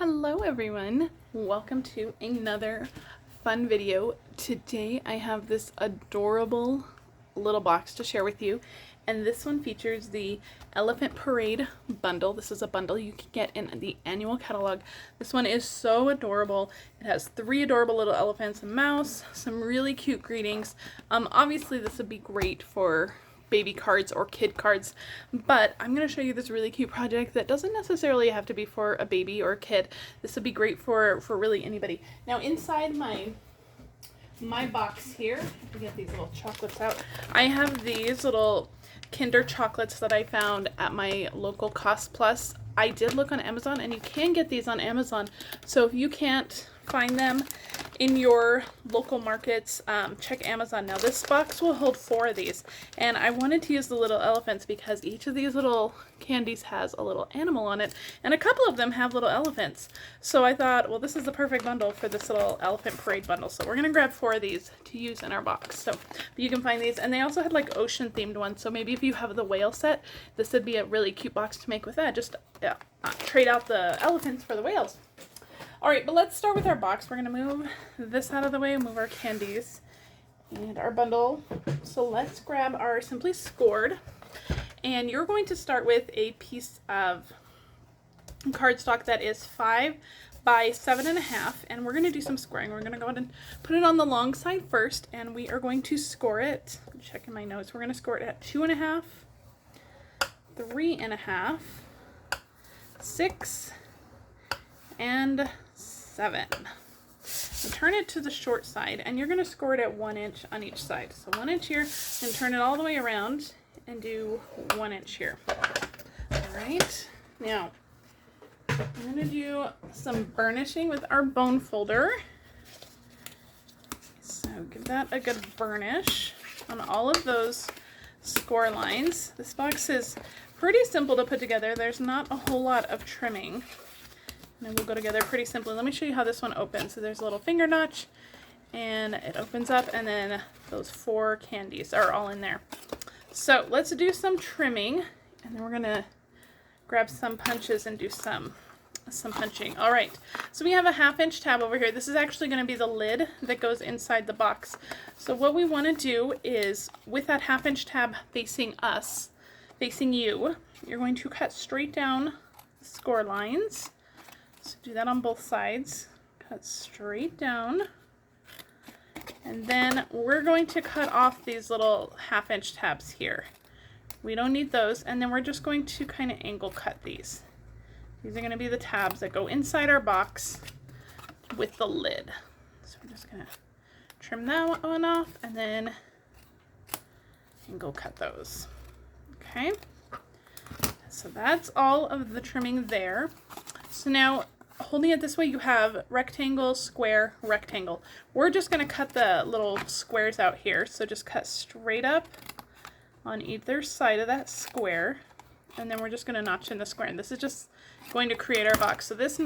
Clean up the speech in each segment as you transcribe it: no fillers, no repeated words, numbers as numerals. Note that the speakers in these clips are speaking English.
Hello everyone, welcome to another fun video. Today I have this adorable little box to share with you, and this one features the Elephant Parade bundle. This is a bundle you can get in the annual catalog. This one is so adorable. It has 3 adorable little elephants, a mouse, some really cute greetings. Obviously this would be great for baby cards or kid cards, but I'm going to show you this really cute project that doesn't necessarily have to be for a baby or a kid. This would be great for really anybody. Now inside my box here, to get these little chocolates out, I have these little Kinder chocolates that I found at my local Cost Plus. I did look on Amazon, and you can get these on Amazon, so if you can't find them in your local markets, check Amazon. Now this box will hold 4 of these, and I wanted to use the little elephants because each of these little candies has a little animal on it, and a couple of them have little elephants. So I thought, well, this is the perfect bundle for this little Elephant Parade bundle. So we're gonna grab 4 of these to use in our box. So you can find these, and they also had like ocean themed ones. So maybe if you have the whale set, this would be a really cute box to make with that. Just trade out the elephants for the whales. Alright, but let's start with our box. We're going to move this out of the way, move our candies and our bundle. So let's grab our Simply Scored. And you're going to start with a piece of cardstock that is 5 by 7.5. And we're going to do some scoring. We're going to go ahead and put it on the long side first. And we are going to score it. I'm checking my notes. We're going to score it at 2.5, 3.5, 6, and 7. And turn it to the short side, and you're going to score it at 1 inch on each side. So 1 inch here, and turn it all the way around and do 1 inch here. Alright, now I'm going to do some burnishing with our bone folder. So give that a good burnish on all of those score lines. This box is pretty simple to put together. There's not a whole lot of trimming. And it will go together pretty simply. Let me show you how this one opens. So there's a little finger notch, and it opens up, and then those 4 candies are all in there. So let's do some trimming, and then we're gonna grab some punches and do some punching. All right, so we have a 1/2 inch tab over here. This is actually gonna be the lid that goes inside the box. So what we wanna do is, with that 1/2 inch tab facing us, facing you, you're going to cut straight down the score lines. So do that on both sides, cut straight down, and then we're going to cut off these little 1/2 inch tabs here. We don't need those, and then we're just going to kind of angle cut these. These are going to be the tabs that go inside our box with the lid. So we're just going to trim that one off, and then angle cut those. Okay, so that's all of the trimming there. So now, holding it this way, you have rectangle, square, rectangle. We're just going to cut the little squares out here. So just cut straight up on either side of that square. And then we're just going to notch in the square. And this is just going to create our box. So this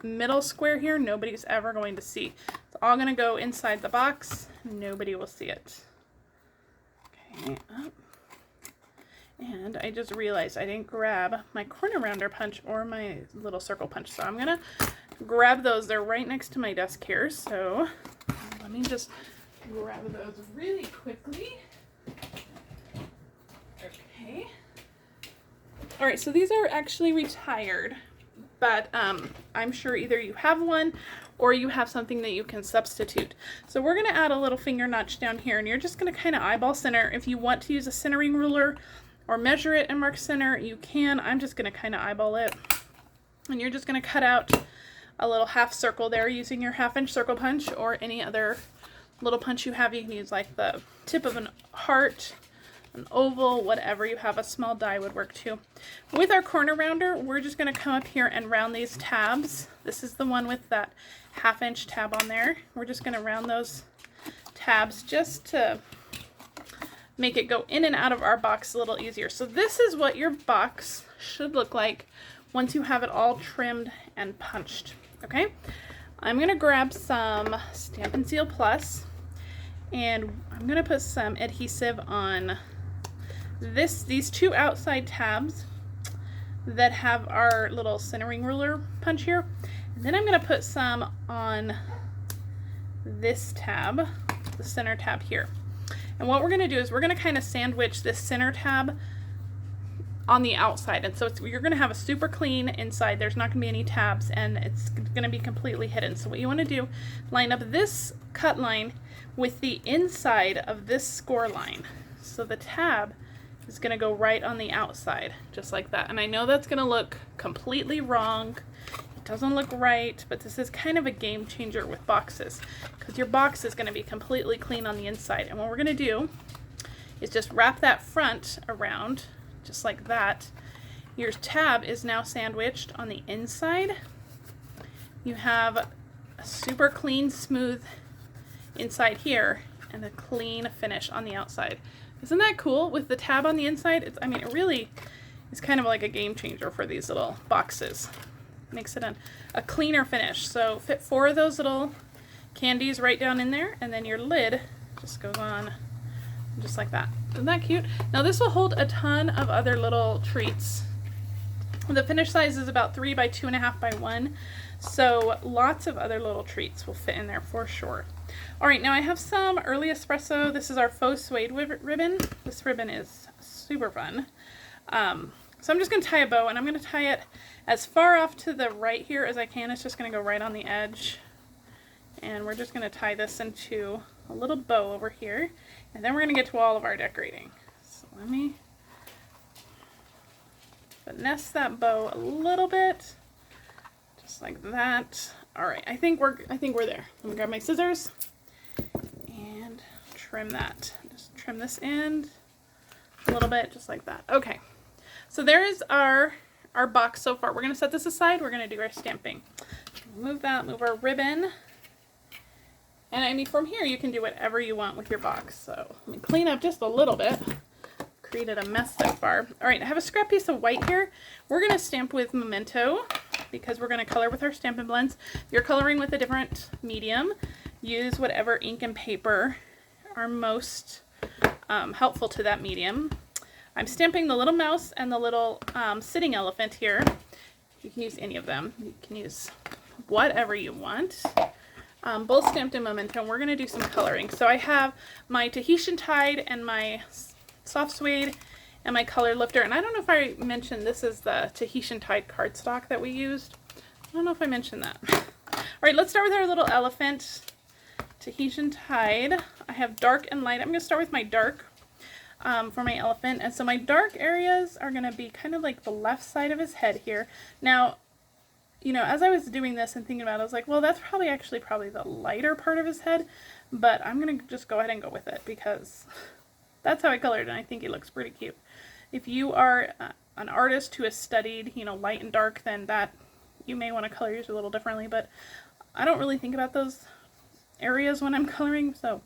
middle square here, nobody's ever going to see. It's all going to go inside the box. Nobody will see it. Okay, up. And I just realized I didn't grab my corner rounder punch or my little circle punch. So I'm going to grab those. They're right next to my desk here. So let me just grab those really quickly. Okay. All right, so these are actually retired, but I'm sure either you have one or you have something that you can substitute. So we're going to add a little finger notch down here, and you're just going to kind of eyeball center. If you want to use a centering ruler or measure it and mark center, you can. I'm just going to kind of eyeball it. And you're just going to cut out a little half circle there using your 1/2 inch circle punch or any other little punch you have. You can use like the tip of an heart, an oval, whatever you have. A small die would work too. With our corner rounder, we're just going to come up here and round these tabs. This is the one with that 1/2 inch tab on there. We're just going to round those tabs just to make it go in and out of our box a little easier. So this is what your box should look like once you have it all trimmed and punched. Okay, I'm going to grab some Stampin Seal Plus, and I'm going to put some adhesive on these 2 outside tabs that have our little centering ruler punch here, And then I'm going to put some on this tab, the center tab here. And what we're going to do is we're going to kind of sandwich this center tab on the outside, and so you're going to have a super clean inside. There's not going to be any tabs, and it's going to be completely hidden. So what you want to do, line up this cut line with the inside of this score line. So the tab is going to go right on the outside, just like that. And I know that's going to look completely wrong. It doesn't look right, but this is kind of a game changer with boxes, because your box is going to be completely clean on the inside. And what we're going to do is just wrap that front around, just like that. Your tab is now sandwiched on the inside. You have a super clean, smooth inside here and a clean finish on the outside. Isn't that cool? With the tab on the inside, I mean, it really is kind of like a game changer for these little boxes. Makes it a cleaner finish. So fit 4 of those little candies right down in there, and then your lid just goes on just like that. Isn't that cute? Now this will hold a ton of other little treats. The finish size is about 3 by 2.5 by 1, so lots of other little treats will fit in there for sure. All right, now I have some early espresso. This is our faux suede ribbon. This ribbon is super fun. So I'm just going to tie a bow, and I'm going to tie it as far off to the right here as I can. It's just going to go right on the edge, and we're just going to tie this into a little bow over here, and then we're going to get to all of our decorating. So let me finesse that bow a little bit, just like that. All right, I think we're there. Let me grab my scissors and trim that. Just trim this end a little bit, just like that. Okay, so there is our box so far. We're going to set this aside. We're going to do our stamping. Move that, move our ribbon. And I mean, from here you can do whatever you want with your box. So let me clean up just a little bit. Created a mess so far. All right, I have a scrap piece of white here. We're going to stamp with Memento because we're going to color with our Stampin' Blends. If you're coloring with a different medium, use whatever ink and paper are most helpful to that medium. I'm stamping the little mouse and the little sitting elephant here. You can use any of them. You can use whatever you want. Both stamped in Memento, and we're going to do some coloring. So I have my Tahitian Tide and my soft suede and my color lifter. And I don't know if I mentioned this is the Tahitian Tide cardstock that we used. I don't know if I mentioned that. All right, let's start with our little elephant. Tahitian Tide. I have dark and light. I'm going to start with my dark for my elephant. And so my dark areas are going to be kind of like the left side of his head here. Now, you know, as I was doing this and thinking about it, I was like, well, that's probably the lighter part of his head, but I'm going to just go ahead and go with it because that's how I colored, and I think it looks pretty cute. If you are an artist who has studied, you know, light and dark, then that you may want to color yours a little differently, but I don't really think about those areas when I'm coloring, so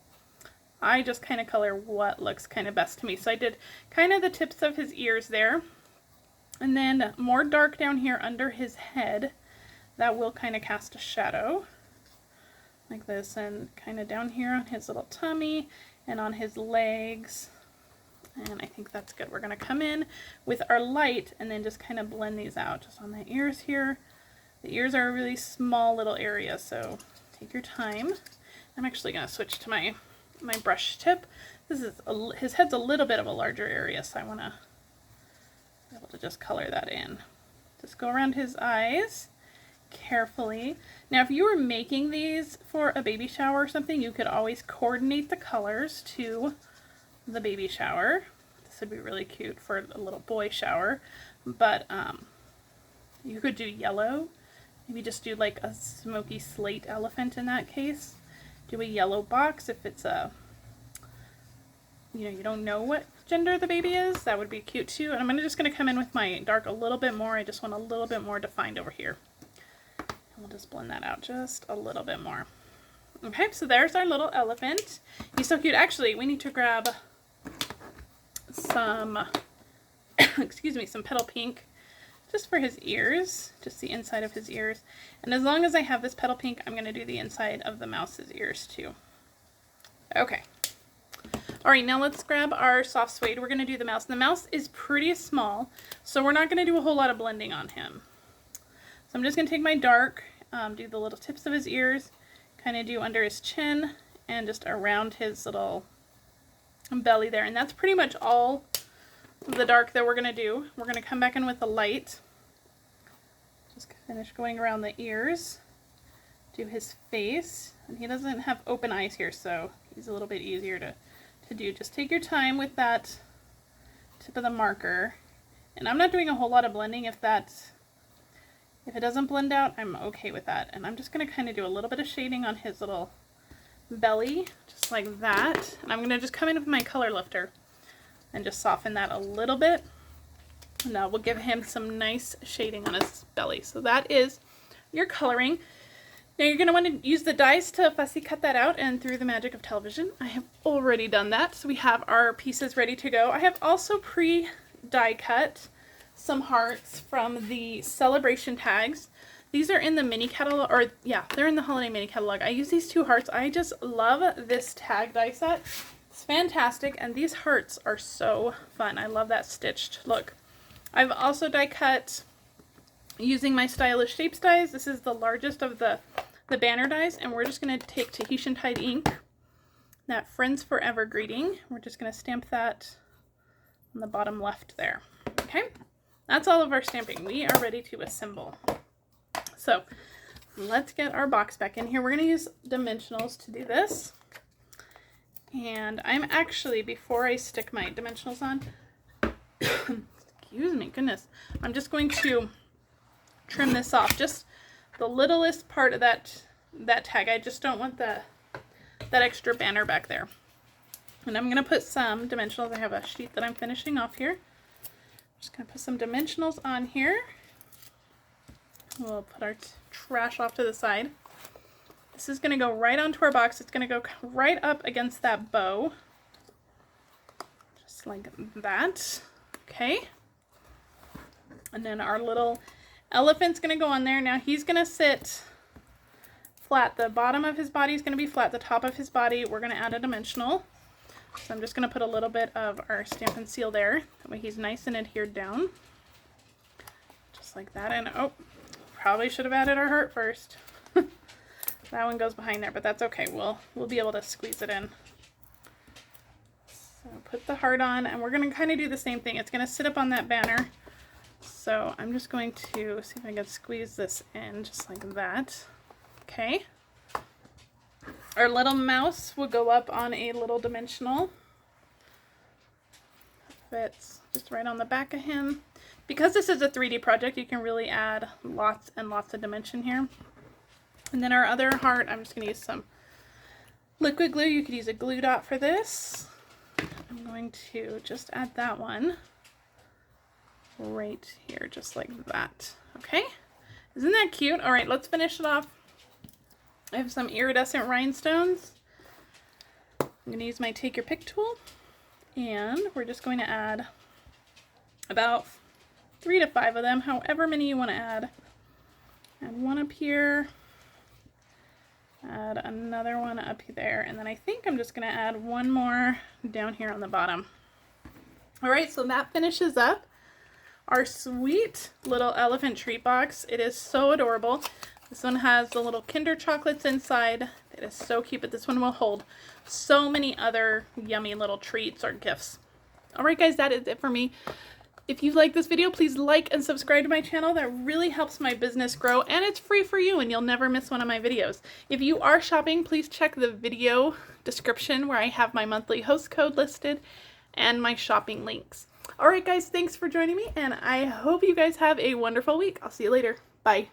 I just kind of color what looks kind of best to me. So I did kind of the tips of his ears there, and then more dark down here under his head. That will kind of cast a shadow like this, and kind of down here on his little tummy and on his legs. And I think that's good. We're going to come in with our light and then just kind of blend these out just on the ears here. The ears are a really small little area, so take your time. I'm actually going to switch to my brush tip. This is his head's a little bit of a larger area, so I want to be able to just color that in. Just go around his eyes carefully. Now, if you were making these for a baby shower or something, you could always coordinate the colors to the baby shower. This would be really cute for a little boy shower, but you could do yellow. Maybe just do like a smoky slate elephant in that case. Do a yellow box if it's a, you know, you don't know what gender the baby is. That would be cute too. And I'm just going to come in with my dark a little bit more. I just want a little bit more defined over here. And we'll just blend that out just a little bit more. Okay, so there's our little elephant. He's so cute. Actually, we need to grab some, excuse me, some Petal Pink just for his ears, just the inside of his ears. And as long as I have this Petal Pink, I'm going to do the inside of the mouse's ears too. Okay. All right, now let's grab our soft suede. We're going to do the mouse. And the mouse is pretty small, so we're not going to do a whole lot of blending on him. So I'm just going to take my dark do the little tips of his ears, kind of do under his chin, and just around his little belly there. And that's pretty much all the dark that we're going to do. We're going to come back in with the light. Just finish going around the ears. Do his face. And he doesn't have open eyes here, so he's a little bit easier to do. Just take your time with that tip of the marker. And I'm not doing a whole lot of blending. If it doesn't blend out, I'm okay with that. And I'm just going to kind of do a little bit of shading on his little belly, just like that. And I'm going to just come in with my color lifter and just soften that a little bit. And that will give him some nice shading on his belly. So that is your coloring. Now you're going to want to use the dies to fussy cut that out, and through the magic of television, I have already done that. So we have our pieces ready to go. I have also die cut some hearts from the celebration tags. These are in the mini catalog, or yeah, they're in the holiday mini catalog. I use these 2 hearts. I just love this tag die set. It's fantastic, and these hearts are so fun. I love that stitched look. I've also die cut using my Stylish Shapes dies. This is the largest of the banner dies, and we're just going to take Tahitian Tide Ink, that Friends Forever greeting. We're just going to stamp that on the bottom left there. Okay, that's all of our stamping. We are ready to assemble. So let's get our box back in here. We're going to use dimensionals to do this. And I'm actually, before I stick my dimensionals on, excuse me, goodness, I'm just going to trim this off. Just the littlest part of that tag. I just don't want that extra banner back there. And I'm going to put some dimensionals. I have a sheet that I'm finishing off here. Just going to put some dimensionals on here. We'll put our trash off to the side. This is going to go right onto our box. It's going to go right up against that bow. Just like that. Okay. And then our little elephant's going to go on there. Now he's going to sit flat. The bottom of his body is going to be flat. The top of his body, we're going to add a dimensional. So I'm just going to put a little bit of our Stampin' Seal there. That way he's nice and adhered down. Just like that. And oh, probably should have added our heart first. That one goes behind there, but that's okay. We'll be able to squeeze it in. So put the heart on, and we're going to kind of do the same thing. It's going to sit up on that banner. So I'm just going to see if I can squeeze this in just like that. Okay. Our little mouse will go up on a little dimensional. Fits just right on the back of him. Because this is a 3D project, you can really add lots and lots of dimension here. And then our other heart, I'm just going to use some liquid glue. You could use a glue dot for this. I'm going to just add that one right here, just like that. Okay, isn't that cute? All right, let's finish it off. I have some iridescent rhinestones. I'm going to use my take your pick tool, and we're just going to add about 3 to 5 of them, however many you want to add. Add one up here, add another one up there, and then I think I'm just going to add one more down here on the bottom. All right, so that finishes up our sweet little elephant treat box. It is so adorable. This one has the little Kinder chocolates inside. It is so cute, but this one will hold so many other yummy little treats or gifts. All right, guys, that is it for me. If you like this video, please like and subscribe to my channel. That really helps my business grow, and it's free for you, and you'll never miss one of my videos. If you are shopping, please check the video description where I have my monthly host code listed and my shopping links. All right, guys, thanks for joining me, and I hope you guys have a wonderful week. I'll see you later. Bye.